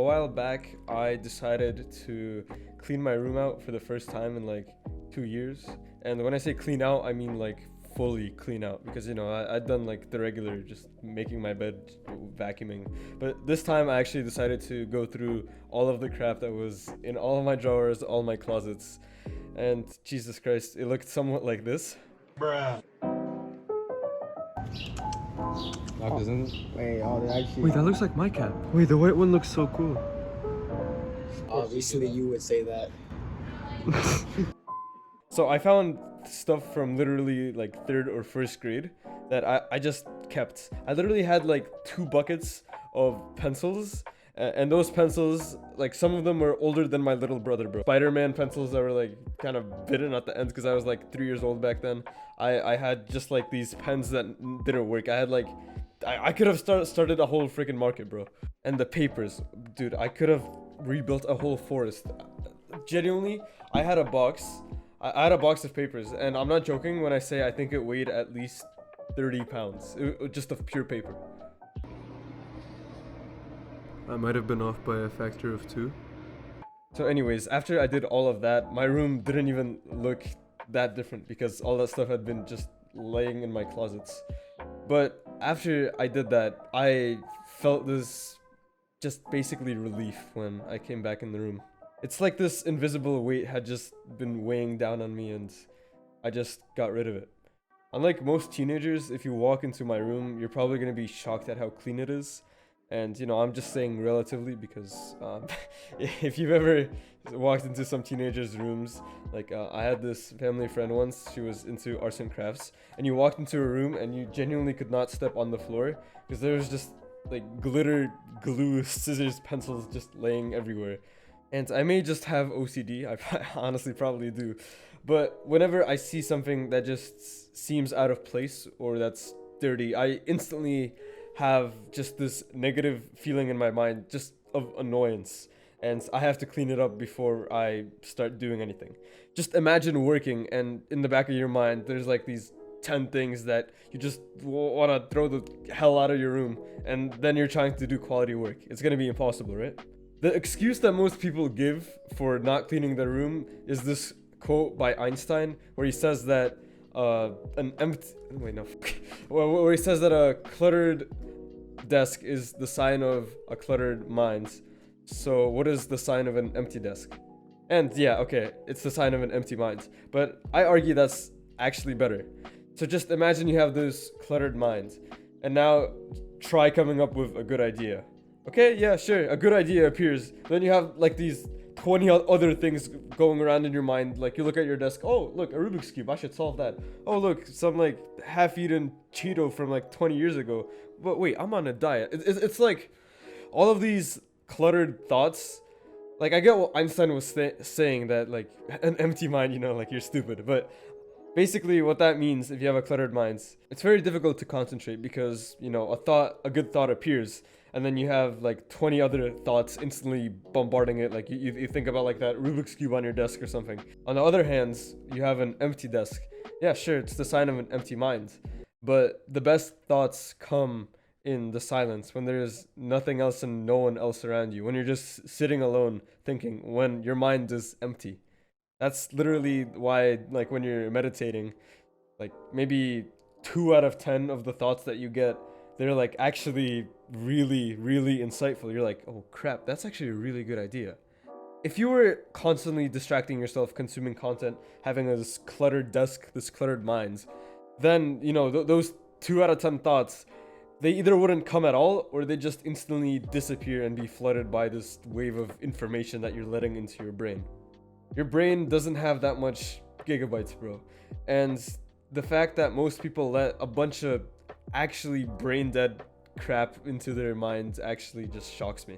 a while back, I decided to clean my room out for the first time in like 2 years. And when I say clean out, I mean like fully clean out, because I'd done like the regular, just making my bed, vacuuming. But this time I actually decided to go through all of the crap that was in all of my drawers, all my closets. And Jesus Christ, it looked somewhat like this. Bruh. Locked, isn't it? Wait, oh, they actually. Wait, that looks like my cat. Wait, the white one looks so cool. Obviously, you would say that. So I found stuff from literally like third or first grade that I just kept. I literally had like 2 buckets of pencils, and those pencils, like some of them were older than my little brother, bro. Spider-Man pencils that were like kind of bitten at the end because I was like 3 years old back then. I had just like these pens that didn't work. I had like, I could have started a whole freaking market, bro. And the papers, dude, I could have rebuilt a whole forest. Genuinely, I had a box of papers, and I'm not joking when I say I think it weighed at least 30 pounds, just of pure paper. I might have been off by a factor of 2. So anyways, after I did all of that, my room didn't even look that different because all that stuff had been just laying in my closets. But after I did that, I felt this just basically relief when I came back in the room. It's like this invisible weight had just been weighing down on me, and I just got rid of it. Unlike most teenagers, if you walk into my room, you're probably going to be shocked at how clean it is. And, I'm just saying relatively because if you've ever walked into some teenagers' rooms, like I had this family friend once, she was into arts and crafts, and you walked into a room and you genuinely could not step on the floor because there was just like glitter, glue, scissors, pencils just laying everywhere. And I may just have OCD, I honestly probably do, but whenever I see something that just seems out of place or that's dirty, I instantly have just this negative feeling in my mind, just of annoyance, and I have to clean it up before I start doing anything. Just imagine working, and in the back of your mind there's like these 10 things that you just want to throw the hell out of your room, and then you're trying to do quality work. It's gonna be impossible, right? The excuse that most people give for not cleaning their room is this quote by Einstein where he says that where he says that a cluttered desk is the sign of a cluttered mind. So what is the sign of an empty desk? And yeah, okay, it's the sign of an empty mind, but I argue that's actually better. So just imagine you have this cluttered mind, and now try coming up with a good idea. Okay, yeah, sure, a good idea appears, then you have like these 20 other things going around in your mind. Like you look at your desk, oh look, a Rubik's Cube, I should solve that. Oh look, some like half-eaten Cheeto from like 20 years ago. But wait, I'm on a diet. It's like all of these cluttered thoughts. Like I get what Einstein was saying, that like an empty mind, like you're stupid. But basically what that means, if you have a cluttered mind, it's very difficult to concentrate because, a good thought appears, and then you have like 20 other thoughts instantly bombarding it. Like you think about like that Rubik's Cube on your desk or something. On the other hand, you have an empty desk. Yeah, sure, it's the sign of an empty mind. But the best thoughts come in the silence, when there's nothing else and no one else around you. When you're just sitting alone thinking, when your mind is empty. That's literally why, like when you're meditating, like maybe 2 out of 10 of the thoughts that you get, they're like actually really, really insightful. You're like, oh crap, that's actually a really good idea. If you were constantly distracting yourself, consuming content, having this cluttered desk, this cluttered mind, then, those 2 out of 10 thoughts, they either wouldn't come at all, or they just instantly disappear and be flooded by this wave of information that you're letting into your brain. Your brain doesn't have that much gigabytes, bro. And the fact that most people let a bunch of actually brain dead crap into their minds actually just shocks me.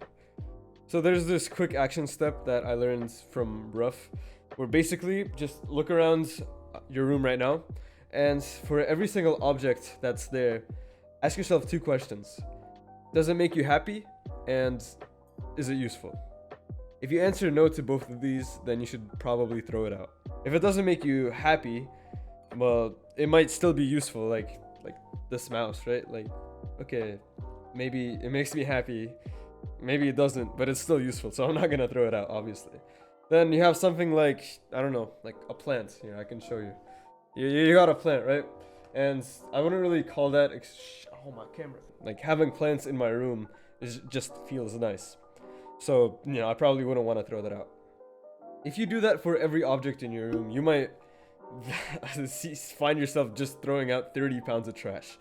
So there's this quick action step that I learned from Ruff, where basically just look around your room right now, and for every single object that's there, ask yourself 2 questions. Does it make you happy? And is it useful? If you answer no to both of these, then you should probably throw it out. If it doesn't make you happy, well, it might still be useful, like this mouse, right? Like, okay, maybe it makes me happy. maybe it doesn't, but it's still useful, so I'm not gonna throw it out, obviously. Then you have something like, I don't know, like a plant. Here, I can show you. You got a plant, right? And I wouldn't really call that, oh, my camera. Like, having plants in my room just feels nice. So, you know, I probably wouldn't want to throw that out. If you do that for every object in your room, you might find yourself just throwing out 30 pounds of trash.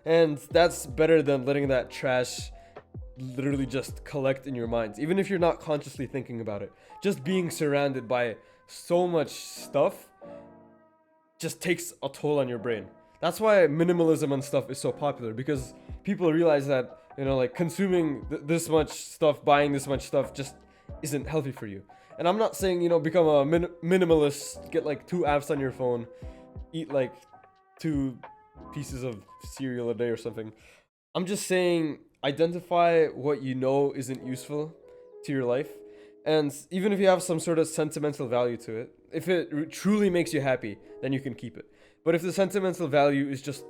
And that's better than letting that trash literally just collect in your minds. Even if you're not consciously thinking about it. Just being surrounded by so much stuff just takes a toll on your brain. That's why minimalism and stuff is so popular, because people realize that, you know, like consuming this much stuff, buying this much stuff just isn't healthy for you. And I'm not saying, you know, become a minimalist, get like 2 apps on your phone, eat like 2 pieces of cereal a day or something. I'm just saying identify what you know isn't useful to your life. And even if you have some sort of sentimental value to it, if it truly makes you happy, then you can keep it. But if the sentimental value is just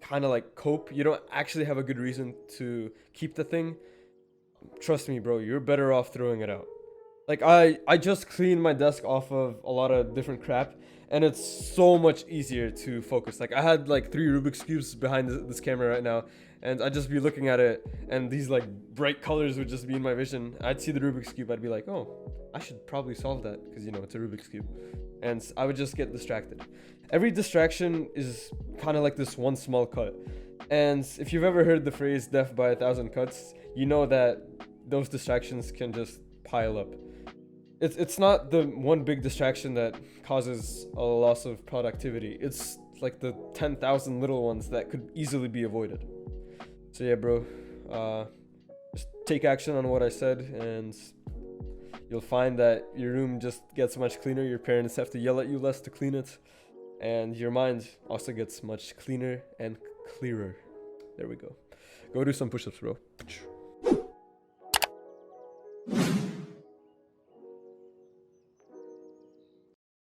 kind of like cope, you don't actually have a good reason to keep the thing, trust me, bro, you're better off throwing it out. Like, I just cleaned my desk off of a lot of different crap, and it's so much easier to focus. Like, I had like 3 Rubik's Cubes behind this camera right now, and I'd just be looking at it, and these like bright colors would just be in my vision. I'd see the Rubik's Cube, I'd be like, oh, I should probably solve that, because, you know, it's a Rubik's Cube. And I would just get distracted. Every distraction is kind of like this one small cut. And if you've ever heard the phrase death by 1,000 cuts, you know that those distractions can just pile up. It's not the one big distraction that causes a loss of productivity. It's like the 10,000 little ones that could easily be avoided. So yeah, bro, just take action on what I said, and you'll find that your room just gets much cleaner. Your parents have to yell at you less to clean it, and your mind also gets much cleaner and clearer. There we go. Go do some push-ups, bro.